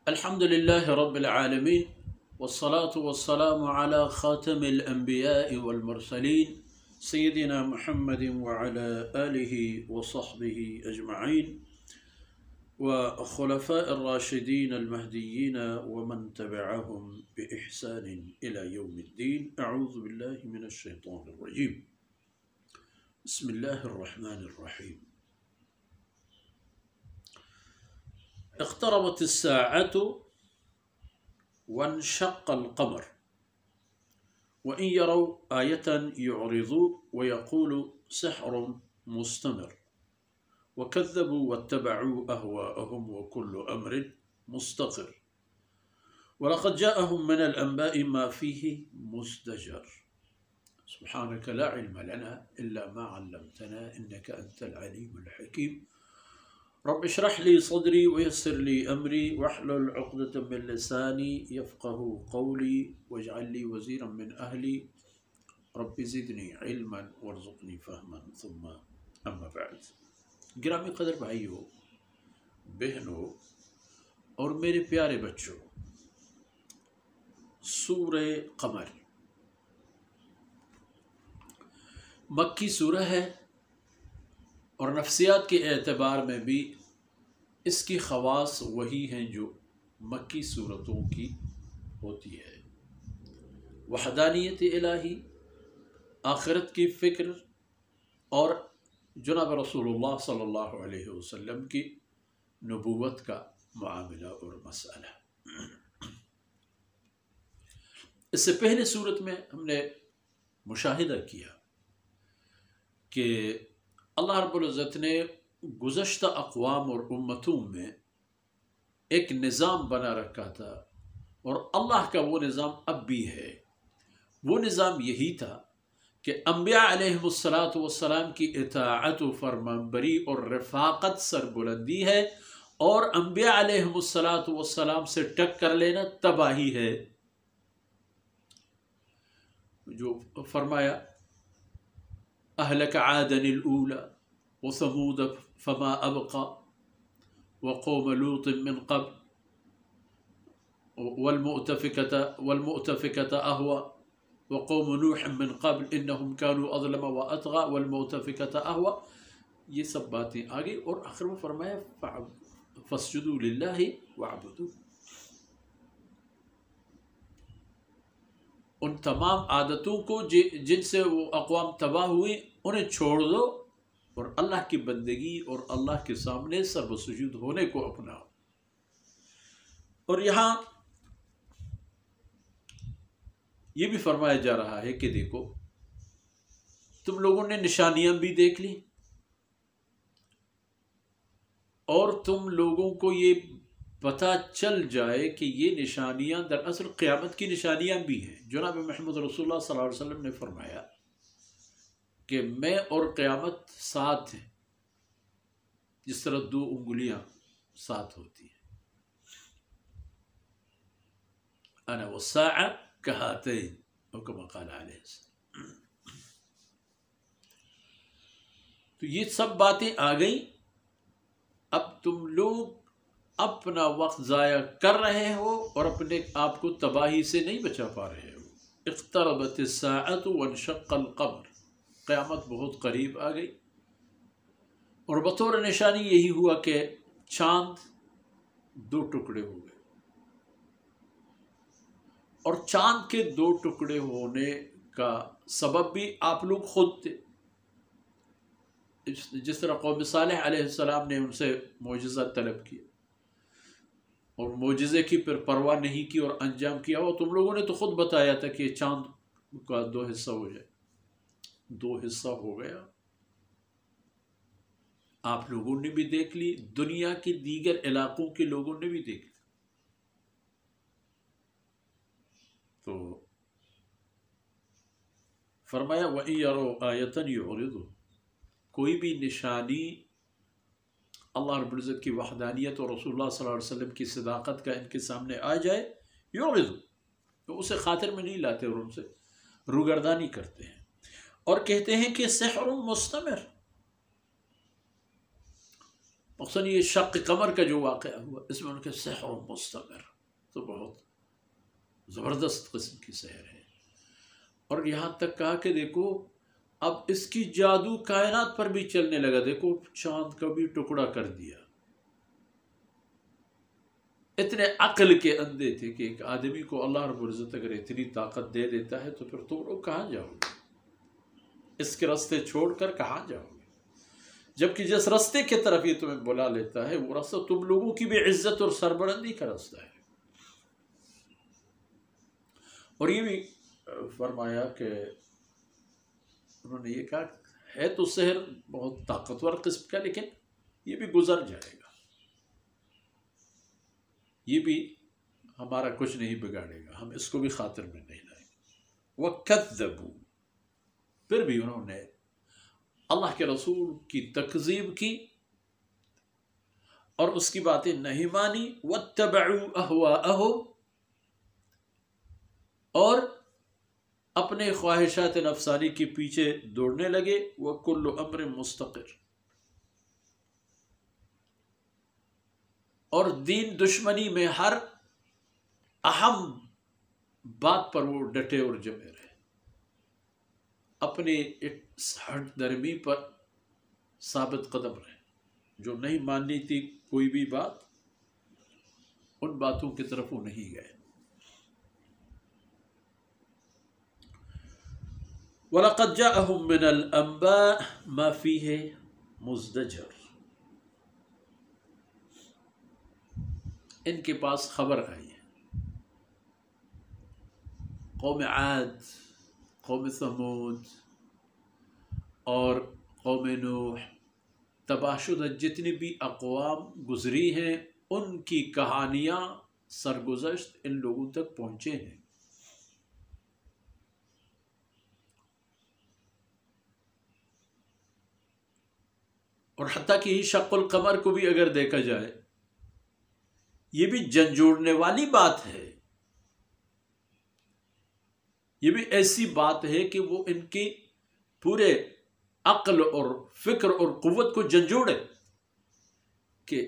الحمد لله رب العالمين والصلاة والسلام على خاتم الأنبياء والمرسلين سيدنا محمد وعلى آله وصحبه أجمعين وخلفاء الراشدين المهديين ومن تبعهم بإحسان إلى يوم الدين. أعوذ بالله من الشيطان الرجيم. بسم الله الرحمن الرحيم. اقتربت الساعة وانشق القمر وإن يروا آية يعرضوا ويقولوا سحر مستمر وكذبوا واتبعوا أهواءهم وكل أمر مستقر ولقد جاءهم من الأنباء ما فيه مزدجر. سبحانك لا علم لنا إلا ما علمتنا إنك أنت العليم الحكيم. رب اشرح لي صدري ويسر لي أمري واحلل عقدة من لساني يفقه قولي واجعل لي وزيرا من أهلي رب زدني علما وارزقني فهما ثم أما بعد. گرامی قدر بھائیوں، بہنوں اور میرے پیارے بچوں، سورہ قمر مکی سورہ ہے اور نفسیات کے اعتبار میں بھی اس کی خواص وہی ہیں جو مکی صورتوں کی ہوتی ہے. وحدانیت الہی، آخرت کی فکر اور جناب رسول اللہ صلی اللہ علیہ وسلم کی نبوت کا معاملہ اور مسئلہ. اس سے پہلے صورت میں ہم نے مشاہدہ کیا کہ اللہ رب العزت نے گزشتہ اقوام اور امتوں میں ایک نظام بنا رکھا تھا اور اللہ کا وہ نظام اب بھی ہے. وہ نظام یہی تھا کہ انبیاء علیہ السلام کی اطاعت و فرمانبری اور رفاقت سربلندی ہے اور انبیاء علیہ السلام سے ٹکر لینا تباہی ہے. جو فرمایا اہلک عادن الاولی وثمود فما ابقى وقوم لوط من قبل والمؤتفكة اهوى وقوم نوح من قبل انهم كانوا اظلم واطغى والمؤتفكة اهوى. یہ سب باتیں آگے اور آخر میں فرمایا فاسجدوا للہ واعبدوا. ان تمام عادتوں کو جن سے وہ اقوام تباہ ہوئے انہیں چھوڑ دو اور اللہ کی بندگی اور اللہ کے سامنے سر سجود ہونے کو اپناؤ. اور یہاں یہ بھی فرمایا جا رہا ہے کہ دیکھو تم لوگوں نے نشانیاں بھی دیکھ لی اور تم لوگوں کو یہ پتہ چل جائے کہ یہ نشانیاں دراصل قیامت کی نشانیاں بھی ہیں. جناب محمد رسول اللہ صلی اللہ علیہ وسلم نے فرمایا کہ میں اور قیامت ساتھ ہیں جس طرح دو انگلیاں ساتھ ہوتی ہیں. انا والساعة كهاتين او كما قال علیہ السلام. تو یہ سب باتیں آ گئیں. اب تم لوگ اپنا وقت ضائع کر رہے ہو اور اپنے آپ کو تباہی سے نہیں بچا پا رہے ہو. اقتربت الساعة وانشق القمر، قیامت بہت قریب آ گئی اور بطور نشانی یہی ہوا کہ چاند دو ٹکڑے ہو گئے. اور چاند کے دو ٹکڑے ہونے کا سبب بھی آپ لوگ خود تھے. جس طرح قوم صالح علیہ السلام نے ان سے معجزہ طلب کیا اور معجزے کی پھر پرواہ نہیں کی اور انجام کیا. اور تم لوگوں نے تو خود بتایا تھا کہ چاند کا دو حصہ ہو جائے. دو حصہ ہو گیا. آپ لوگوں نے بھی دیکھ لی، دنیا کے دیگر علاقوں کے لوگوں نے بھی دیکھ لی. تو فرمایا وَإِن يَرَوْا آيَةً يُعْرِضُوا، کوئی بھی نشانی اللہ رب العزت کی وحدانیت اور رسول اللہ صلی اللہ علیہ وسلم کی صداقت کا ان کے سامنے آ جائے، یعرضوا، تو اسے خاطر میں نہیں لاتے اور ان سے روگردانی کرتے ہیں اور کہتے ہیں کہ سحر مستمر، مخصوصاً یہ شق قمر کا جو واقعہ ہوا، اس میں ان کے سحر مستمر، تو بہت زبردست قسم کی سحر ہے۔ اور یہاں تک کہا کہ دیکھو اب اس کی جادو کائنات پر بھی چلنے لگا، دیکھو چاند کا بھی ٹکڑا کر دیا۔ اتنے عقل کے اندھے تھے کہ ایک آدمی کو اللہ رب العزت اگر اتنی طاقت دے دیتا ہے تو پھر تم لوگ کہاں جاؤ گے؟ اس کے راستے چھوڑ کر کہاں جاؤ گے؟ جبکہ جس راستے کی طرف یہ تمہیں بلا لیتا ہے وہ راستہ تم لوگوں کی بھی عزت اور سربلندی کا راستہ ہے۔ اور یہ بھی فرمایا کہ انہوں نے یہ کہا ہے تو سحر بہت طاقتور قسم کا، لیکن یہ بھی گزر جائے گا، یہ بھی ہمارا کچھ نہیں بگاڑے گا، ہم اس کو بھی خاطر میں نہیں لائیں گے۔ وَكَذَّبُوا، پھر بھی انہوں نے اللہ کے رسول کی تکذیب کی اور اس کی باتیں نہیں مانی۔ وَاتَّبَعُوا أَهْوَاءَهُمْ، اور اپنے خواہشات نفسانی کے پیچھے دوڑنے لگے۔ وَكُلُّ أَمْرٍ مُسْتَقِرٍ، اور دین دشمنی میں ہر اہم بات پر وہ ڈٹے اور جمے رہے، اپنے ہٹ درمی پر ثابت قدم رہے، جو نہیں ماننی تھی کوئی بھی بات، ان باتوں کی طرف وہ نہیں گئے۔ وَلَقَدْ جَاءَهُم مِّنَ الْأَنبَاءِ مَا فِيهِ مُزْدَجَرٌ، ان کے پاس خبر آئی ہے قوم عاد، قوم ثمود اور قوم نوح، تباہ شدہ جتنی بھی اقوام گزری ہیں، ان کی کہانیاں سرگزشت ان لوگوں تک پہنچے ہیں۔ اور حتیٰ کہ شق القمر کو بھی اگر دیکھا جائے، یہ بھی جھنجھوڑنے والی بات ہے، یہ بھی ایسی بات ہے کہ وہ ان کی پورے عقل اور فکر اور قوت کو جھنجھوڑے کہ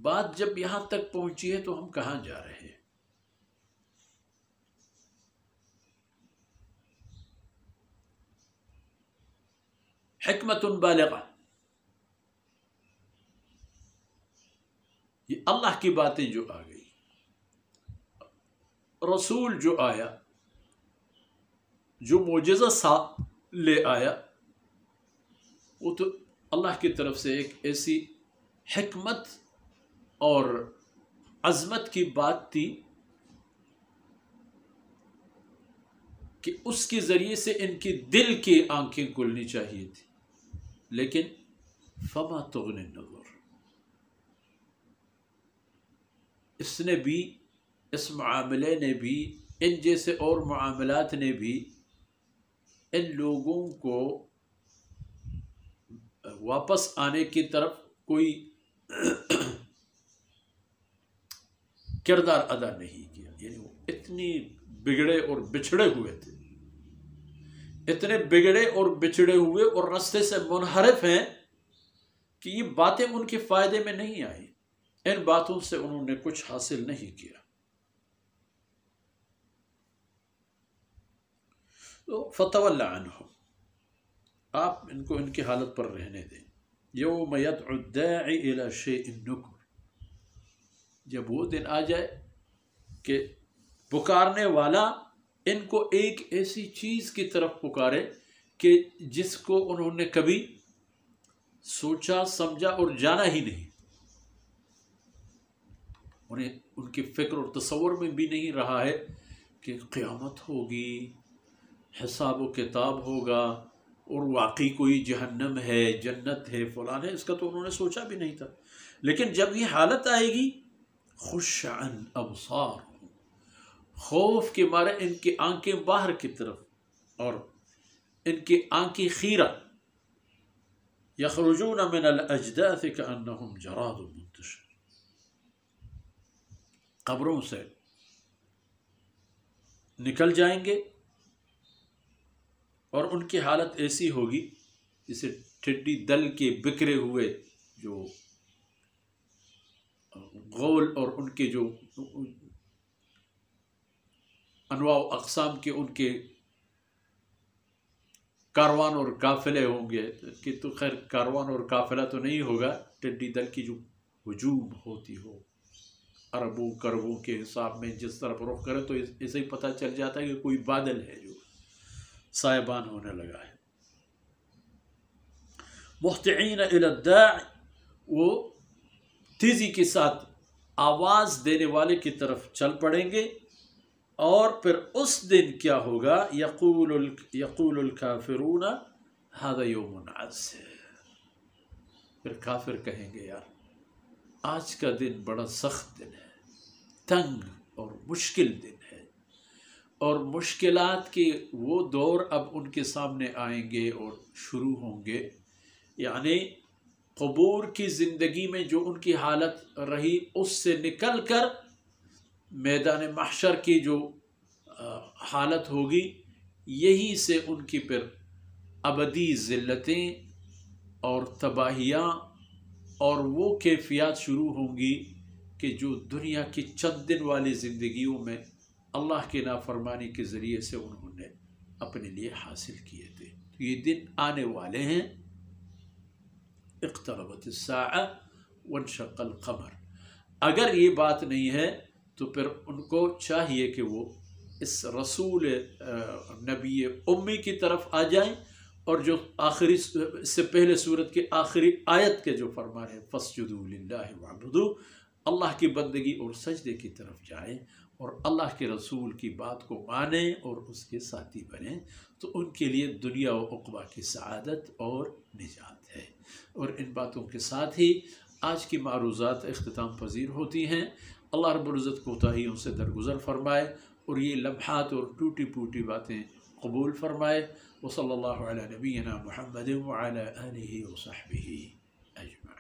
بات جب یہاں تک پہنچی ہے تو ہم کہاں جا رہے ہیں۔ حکمت بالغہ، یہ اللہ کی باتیں جو آ گئی، رسول جو آیا، جو معجزہ لے آیا، وہ تو اللہ کی طرف سے ایک ایسی حکمت اور عظمت کی بات تھی کہ اس کے ذریعے سے ان کی دل کی آنکھیں کھلنی چاہیے تھی، لیکن فما تغنی النظر، اس نے بھی، اس معاملے نے بھی، ان جیسے اور معاملات نے بھی ان لوگوں کو واپس آنے کی طرف کوئی کردار ادا نہیں کیا۔ یعنی وہ اتنی بگڑے اور بچھڑے ہوئے تھے، اتنے بگڑے اور بچھڑے ہوئے اور راستے سے منحرف ہیں کہ یہ باتیں ان کے فائدے میں نہیں آئیں، ان باتوں سے انہوں نے کچھ حاصل نہیں کیا۔ تو فَتَوَلَّ عَنْهُمْ، آپ ان کو ان کی حالت پر رہنے دیں۔ یوم یدعو الداعی الی شیء نکر، جب وہ دن آ جائے کہ پکارنے والا ان کو ایک ایسی چیز کی طرف پکارے کہ جس کو انہوں نے کبھی سوچا سمجھا اور جانا ہی نہیں، انہیں ان کی فکر اور تصور میں بھی نہیں رہا ہے کہ قیامت ہوگی، حساب و کتاب ہوگا، اور واقعی کوئی جہنم ہے، جنت ہے، فلاں ہے، اس کا تو انہوں نے سوچا بھی نہیں تھا۔ لیکن جب یہ حالت آئے گی، خش عن ابصار، خوف کے مارے ان کی آنکھیں باہر کی طرف اور ان کی آنکھیں خیرہ، یخرجون من الاجداث کانہم جراد منتشر، قبروں سے نکل جائیں گے اور ان کی حالت ایسی ہوگی جیسے ٹھڈی دل کے بکھرے ہوئے جو غول اور ان کے جو انواع و اقسام کے ان کے کاروان اور قافلے ہوں گے، کہ تو خیر کاروان اور قافلہ تو نہیں ہوگا، ٹڈی دل کی جو ہجوم ہوتی ہو اربوں کربوں کے حساب میں جس طرف رخ کرے تو اسے ہی پتہ چل جاتا ہے کہ کوئی بادل ہے جو سائبان ہونے لگا ہے۔ مہطعین الی الداع، وہ تیزی کے ساتھ آواز دینے والے کی طرف چل پڑیں گے، اور پھر اس دن کیا ہوگا، یقول الکافرون ھذا یوم عسر، پھر کافر کہیں گے یار آج کا دن بڑا سخت دن ہے، تنگ اور مشکل دن ہے، اور مشکلات کے وہ دور اب ان کے سامنے آئیں گے اور شروع ہوں گے، یعنی قبور کی زندگی میں جو ان کی حالت رہی اس سے نکل کر میدان محشر کی جو حالت ہوگی، یہی سے ان کی پھر ابدی ذلتیں اور تباہیاں اور وہ کیفیات شروع ہوں گی کہ جو دنیا کی چند دن والی زندگیوں میں اللہ کی نافرمانی کے ذریعے سے انہوں نے اپنے لیے حاصل کیے تھے۔ یہ دن آنے والے ہیں، اقتربت الساعہ وانشق القمر۔ اگر یہ بات نہیں ہے تو پھر ان کو چاہیے کہ وہ اس رسول نبی امی کی طرف آ جائیں، اور جو آخری اس سے پہلے سورت کی آخری آیت کے جو فرمان ہے فَاسْجُدُوا لِلَّهِ وَاعْبُدُوا، اللہ کی بندگی اور سجدے کی طرف جائیں اور اللہ کے رسول کی بات کو مانیں اور اس کے ساتھی بنیں، تو ان کے لیے دنیا و عقبہ کی سعادت اور نجات ہے۔ اور ان باتوں کے ساتھ ہی آج کی معروضات اختتام پذیر ہوتی ہیں۔ اللہ رب العزت کوتاہیوں سے درگزر فرمائے اور یہ لمحات اور ٹوٹی پوٹی باتیں قبول فرمائے۔ وصلی اللہ علی نبینا محمد وعلی آلہ وصحبہ اجمعین۔